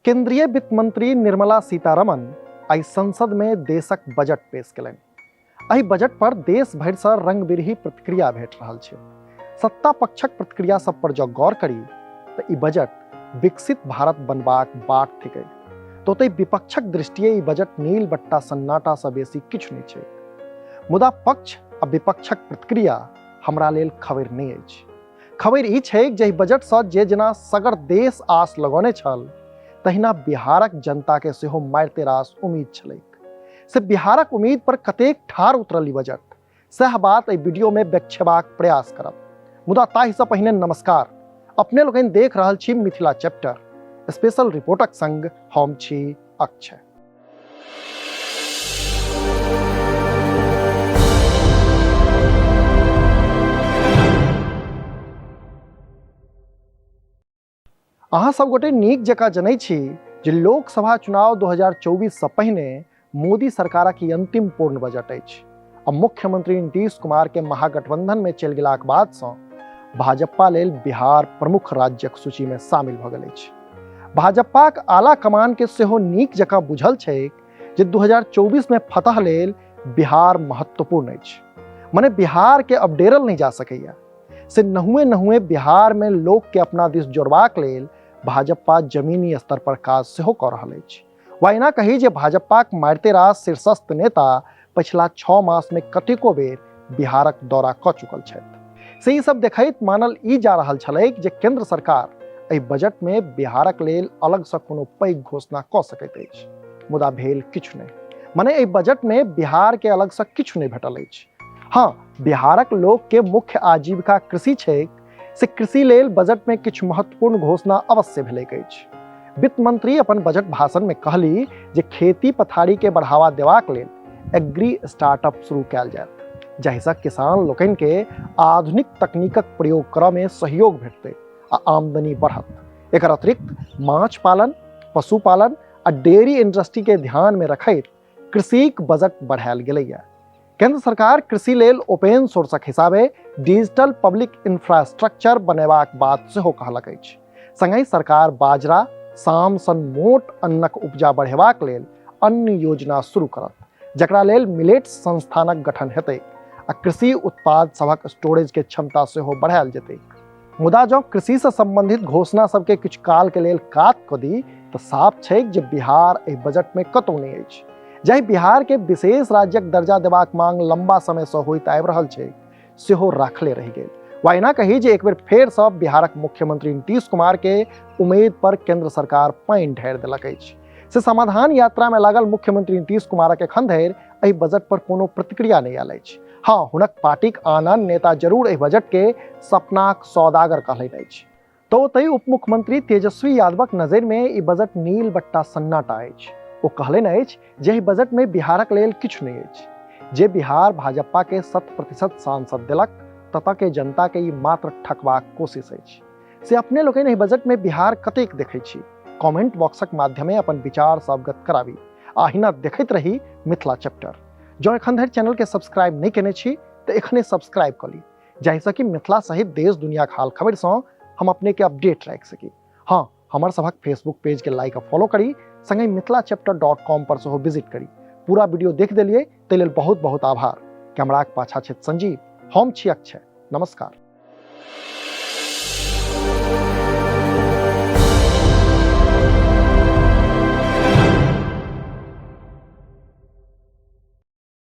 केंद्रीय वित्त मंत्री निर्मला सीतारमण आई संसद में देशक बजट पेश कयलनि। एहि बजट पर देश भरि सँ रंग बिरही प्रतिक्रिया भेट रहल छै। सत्ता पक्षक प्रतिक्रिया सब पर जँ गौर करी तऽ ई बजट विकसित भारत बनबाक बाट थिकै। तो ओतहि विपक्षक दृष्टिए ई बजट नील बट्टा सन्नाटा सँ बेसी किछु नहि छै। मुदा पक्ष आ विपक्षक प्रतिक्रिया हमरा लेल खबरि नहि अछि। खबरि ई छै जे बजट सँ जे जेना सगर देश आस लगौने छल, तहिना बिहारक जनता के सेहो मारिते रास उम्मीद छलैक। से बिहारक उम्मीद पर कतेक ठार उतरल ई बजट, सएह बात एहि वीडियो में बेखेबाक प्रयास करब। मुदा ताहि सँ पहिने नमस्कार। अपने लोकनि देख रहल छी मिथिला चैप्टर, स्पेशल रिपोर्टक संग हम छी अक्षय। अहाँ सब गोटे नीक जकाँ जनै छी जे लोकसभा चुनाव 2024 सँ पहिने मोदी सरकारक ई अंतिम पूर्ण बजट अछि आ मुख्यमंत्री नीतीश कुमार के महागठबंधन में चलि गेलाक बाद सँ भाजपा लेल बिहार प्रमुख राज्यक सूची में शामिल भऽ गेल अछि। भाजपाक आला कमान के सेहो नीक जकाँ बुझल छै जे 2024 में फतह लेल बिहार महत्वपूर्ण अछि। मने बिहार के अब डेरल नहीं जा सकैया। से नहुए बिहार में लोक के अपना दिस जोड़बाक लेल भाजपा जमीनी स्तर पर काज सेहो कऽ रहल अछि। वा एना कही जे भाजपाक मारिते रास शीर्षस्थ नेता पछिला 6 मास में कतेको बेर बिहारक दौरा कऽ चुकल छथि। से ई सब देखैत मानल ई जा रहल छलैक जे केंद्र सरकार एहि बजट में बिहारक लेल अलग सँ कोनो पैघ घोषणा कऽ सकैत अछि। मुदा भेल किछु नहि। मने एहि बजट में बिहार के अलग सँ किछु नहि भेटल अछि। हाँ, बिहारक लोक के मुख्य आजीविका कृषि छै, से कृषि लेल बजट में किछु महत्वपूर्ण घोषणा अवश्य भेलैक अछि। वित्त मंत्री अपन बजट भाषण में कहली जे खेती पथारी के बढ़ावा देबाक लेल एग्री स्टार्टअप शुरू कयल जायत, जाहि सँ किसान लोकनि के आधुनिक तकनीकक प्रयोग करय में सहयोग भेटतै आ आमदनी बढ़त। एकर अतिरिक्त माछ पालन, पशुपालन आ डेयरी इंडस्ट्री के ध्यान में रखैत कृषिक बजट बढ़ायल गेलैया। केंद्र सरकार कृषि लेल ओपन सोर्सक हिसाबे डिजिटल पब्लिक इंफ्रास्ट्रक्चर बनेबाक बात सेहो कहलक अछि। संगहि सरकार बाजरा, साम सन मोट अन्नक उपजा बढ़ेबाक लेल अन्न योजना शुरू करत, जकरा लेल मिलेट्स संस्थानक गठन हेतै आ कृषि उत्पाद सभक स्टोरेज के क्षमता सेहो बढ़ायल जेतै। मुदा जँ कृषि से संबंधित घोषणा सबके किछु काल के लेल काट कऽ दी तऽ साफ छै जे बिहार एहि बजट में कतौ नहि अछि। जाहि बिहार के विशेष राज्यक दर्जा देबाक मांग लंबा समय से होइत आबि रहल छै, सेहो राखले रहि गेल। वा एना कही जे एक बेर फेर सँ बिहारक मुख्यमंत्री नीतीश कुमार के उम्मीद पर केंद्र सरकार पानि ढारि देलक अछि। से समाधान यात्रा में लागल मुख्यमंत्री नीतीश कुमारक एखन धरि एहि बजट पर कोनो प्रतिक्रिया नहि आयल अछि। हाँ, हुनक पार्टीक आन नेता जरूर एहि बजट के सपनाक सौदागर कहलनि अछि। तो ओतहि उप मुख्यमंत्री तेजस्वी यादवक नजरि में ई बजट नील बट्टा सन्नाटा अछि। ओ कहलनि अछि जे एहि बजट में बिहारक लेल किछु नहि अछि। जे बिहार भाजपा के 100% सांसद देलक, ततऽ के जनता के ई मात्र ठकबाक कोशिश अछि। से अपने लोकनि एहि बजट में बिहार कतेक देखै छी, कमेंट बॉक्सक माध्यमे अपन विचार सँ अवगत कराबी। अहिना देखैत रही मिथिला चैप्टर। जँ एखन धरि चैनल के सब्सक्राइब नहि केने छी तऽ एखने सब्सक्राइब कऽ ली, जाहि सँ कि मिथिला सहित देश दुनियाक हाल खबर सँ हम अपने के अपडेट राखि सकी। हाँ, हमर सभक फेसबुक पेज के लाइक आ फॉलो करी, संगे mithlachapter.com पर सेहो विजिट करी। पूरा वीडियो देख देलिए ताहि लेल बहुत बहुत आभार। कैमराक पाछा छथि संजीव, हम छी अक्षय। नमस्कार।